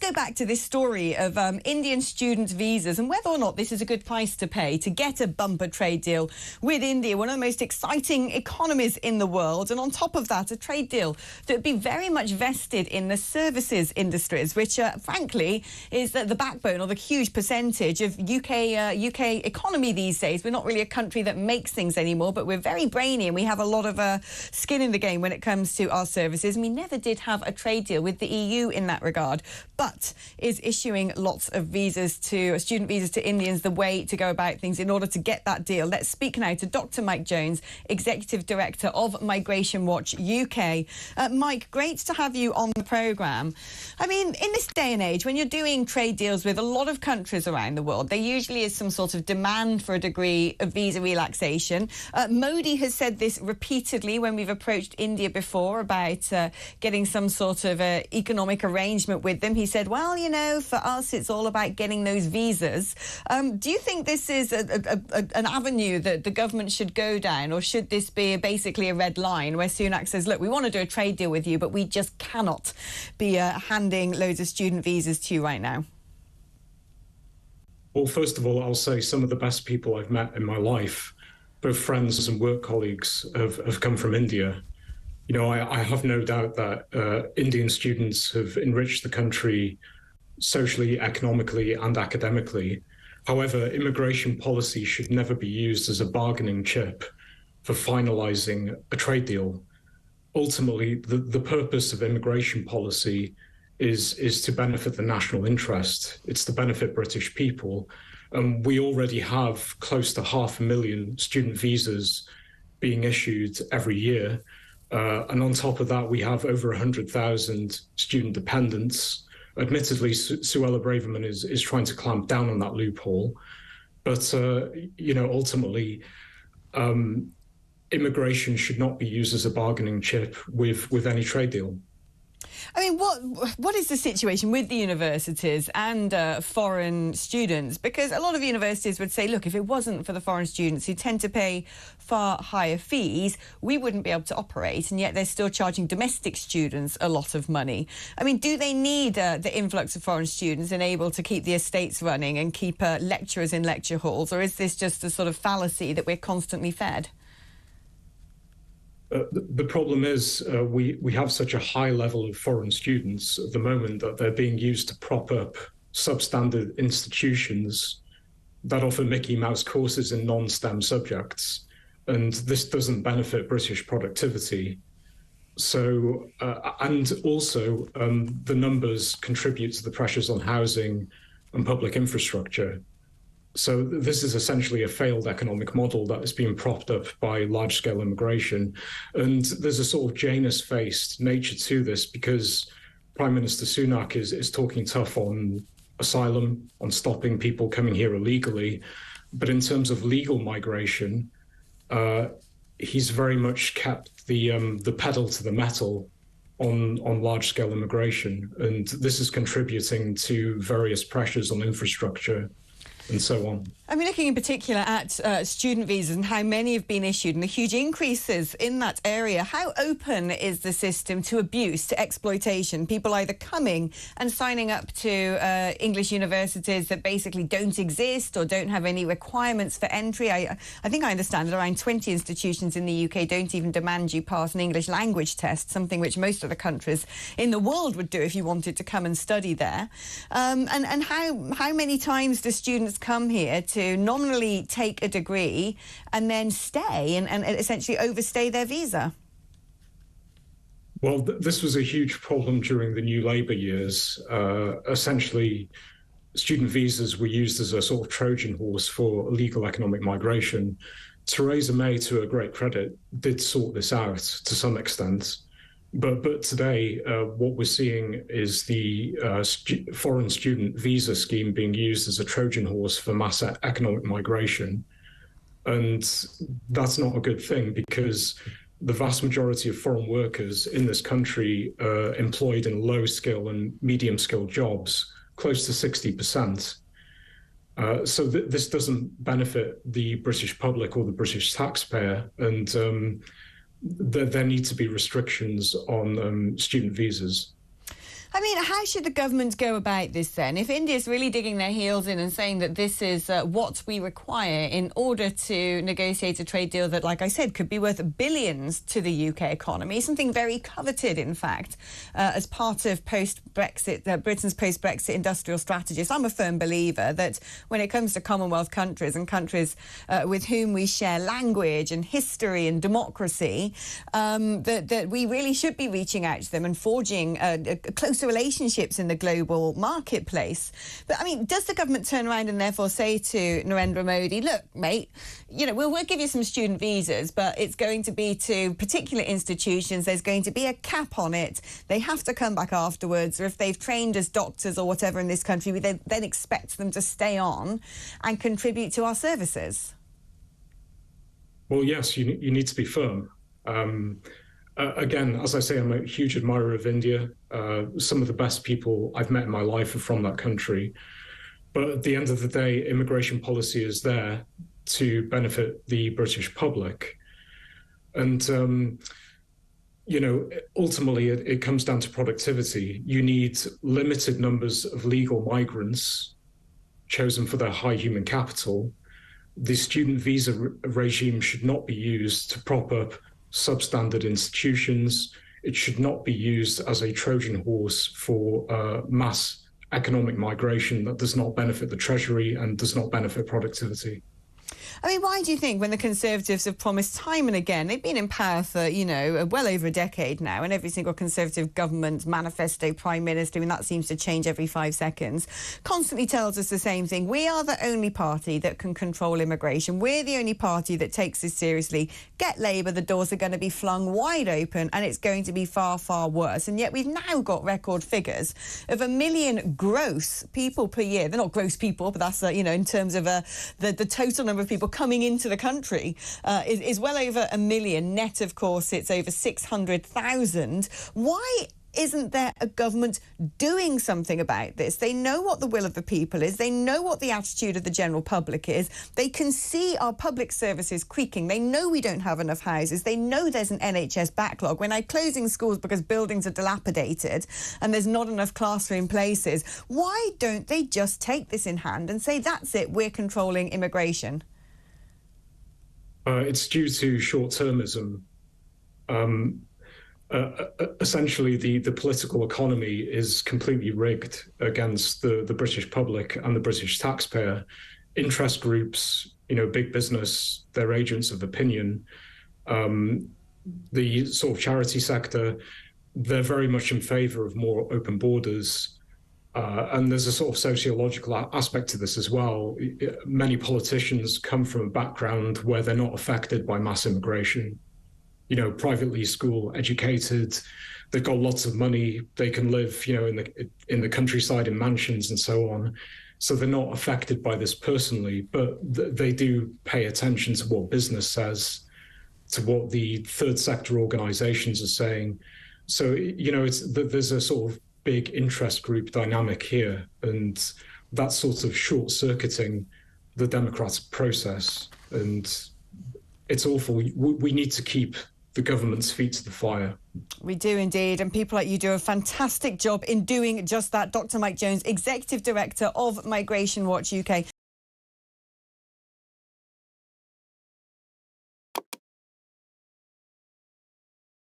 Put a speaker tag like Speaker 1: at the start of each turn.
Speaker 1: go back to this story of Indian student visas and whether or not this is a good price to pay to get a bumper trade deal with India, one of the most exciting economies in the world. And on top of that, a trade deal that would be very much vested in the services industries, which, frankly, is the backbone or the huge percentage of UK economy these days. We're not really a country that makes things anymore, but we're very brainy and we have a lot of skin in the game when it comes to our services. And we never did have a trade deal with the EU in that regard, but is issuing lots of visas to student visas to Indians the way to go about things in order to get that deal. Let's speak now to Dr. Mike Jones, Executive Director of Migration Watch UK. Mike, great to have you on the programme. I mean, in this day and age, when you're doing trade deals with a lot of countries around the world, there usually is some sort of demand for a degree of visa relaxation. Modi has said this repeatedly when we've approached India before about getting some sort of economic arrangement with them. He said, well, you know, for us, it's all about getting those visas. Do you think this is an avenue that the government should go down, or should this be basically a red line where Sunak says, look, we want to do a trade deal with you, but we just cannot be handing loads of student visas to you right now?
Speaker 2: Well, first of all, I'll say some of the best people I've met in my life, both friends and work colleagues, have come from India. You know, I have no doubt that Indian students have enriched the country socially, economically, and academically. However, immigration policy should never be used as a bargaining chip for finalising a trade deal. Ultimately, the purpose of immigration policy is to benefit the national interest. It's to benefit British people. And we already have close to 500,000 student visas being issued every year. And on top of that, we have over 100,000 student dependents. Admittedly, Suella Braverman is trying to clamp down on that loophole. But, you know, ultimately, immigration should not be used as a bargaining chip with any trade deal.
Speaker 1: I mean, what is the situation with the universities and foreign students? Because a lot of universities would say, look, if it wasn't for the foreign students who tend to pay far higher fees, we wouldn't be able to operate, and yet they're still charging domestic students a lot of money. I mean, do they need the influx of foreign students and able to keep the estates running and keep lecturers in lecture halls, or is this just a sort of fallacy that we're constantly fed?
Speaker 2: The problem is we have such a high level of foreign students at the moment that they're being used to prop up substandard institutions that offer Mickey Mouse courses in non-STEM subjects. And this doesn't benefit British productivity. So, and also the numbers contribute to the pressures on housing and public infrastructure. So this is essentially a failed economic model that is being propped up by large-scale immigration. And there's a sort of Janus-faced nature to this because Prime Minister Sunak is talking tough on asylum, on stopping people coming here illegally. But in terms of legal migration, he's very much kept the pedal to the metal on large-scale immigration. And this is contributing to various pressures on infrastructure and so on.
Speaker 1: I mean, looking in particular at student visas and how many have been issued and the huge increases in that area, how open is the system to abuse, to exploitation? People either coming and signing up to English universities that basically don't exist or don't have any requirements for entry. I think I understand that around 20 institutions in the UK don't even demand you pass an English language test, something which most other countries in the world would do if you wanted to come and study there. And how many times do students come here to nominally take a degree and then stay and essentially overstay their visa?
Speaker 2: Well, this was a huge problem during the New Labour years. Essentially, student visas were used as a sort of Trojan horse for illegal economic migration. Theresa May, to her great credit, did sort this out to some extent. But today, what we're seeing is the foreign student visa scheme being used as a Trojan horse for mass economic migration. And that's not a good thing because the vast majority of foreign workers in this country are employed in low-skill and medium-skill jobs, close to 60%. So this doesn't benefit the British public or the British taxpayer. And there need to be restrictions on student visas.
Speaker 1: I mean, how should the government go about this then? If India's really digging their heels in and saying that this is what we require in order to negotiate a trade deal that, like I said, could be worth billions to the UK economy, something very coveted, in fact, as part of post-Brexit, Britain's post-Brexit industrial strategy. So I'm a firm believer that when it comes to Commonwealth countries and countries with whom we share language and history and democracy, that we really should be reaching out to them and forging closer relationships in the global marketplace. But I mean, does the government turn around and therefore say to Narendra Modi, look, mate, you know, we'll give you some student visas, but it's going to be to particular institutions. There's going to be a cap on it. They have to come back afterwards, or if they've trained as doctors or whatever in this country, we then expect them to stay on and contribute to our services.
Speaker 2: Well, yes, you need to be firm. Again, as I say, I'm a huge admirer of India. Some of the best people I've met in my life are from that country. But at the end of the day, immigration policy is there to benefit the British public. And, you know, ultimately, it comes down to productivity. You need limited numbers of legal migrants chosen for their high human capital. The student visa regime should not be used to prop up substandard institutions. It should not be used as a Trojan horse for mass economic migration that does not benefit the Treasury and does not benefit productivity.
Speaker 1: I mean, why do you think when the Conservatives have promised time and again, they've been in power for, you know, well over a decade now, and every single Conservative government, manifesto, Prime Minister, I mean, that seems to change every 5 seconds, constantly tells us the same thing. We are the only party that can control immigration. We're the only party that takes this seriously. Get Labour, the doors are going to be flung wide open and it's going to be far, far worse. And yet we've now got record figures of 1 million gross people per year. They're not gross people, but that's, you know, in terms of the total number of people coming into the country is well over 1 million. Net, of course, it's over 600,000. Why isn't there a government doing something about this? They know what the will of the people is. They know what the attitude of the general public is. They can see our public services creaking. They know we don't have enough houses. They know there's an NHS backlog. We're now closing schools because buildings are dilapidated and there's not enough classroom places. Why don't they just take this in hand and say, that's it, we're controlling immigration?
Speaker 2: It's due to short-termism. Essentially, the political economy is completely rigged against the British public and the British taxpayer. Interest groups, you know, big business, they're agents of opinion. The sort of charity sector, they're very much in favour of more open borders. And there's a sort of sociological aspect to this as well. Many politicians come from a background where they're not affected by mass immigration. You know, privately school educated, they've got lots of money, they can live, you know, in the countryside in mansions and so on. So they're not affected by this personally, but they do pay attention to what business says, to what the third sector organizations are saying. So, you know, there's a sort of big interest group dynamic here, and that's sort of short-circuiting the democratic process, and it's awful. We need to keep the government's feet to the fire.
Speaker 1: We do indeed, and people like you do a fantastic job in doing just that. Dr. Mike Jones, Executive Director of Migration Watch UK.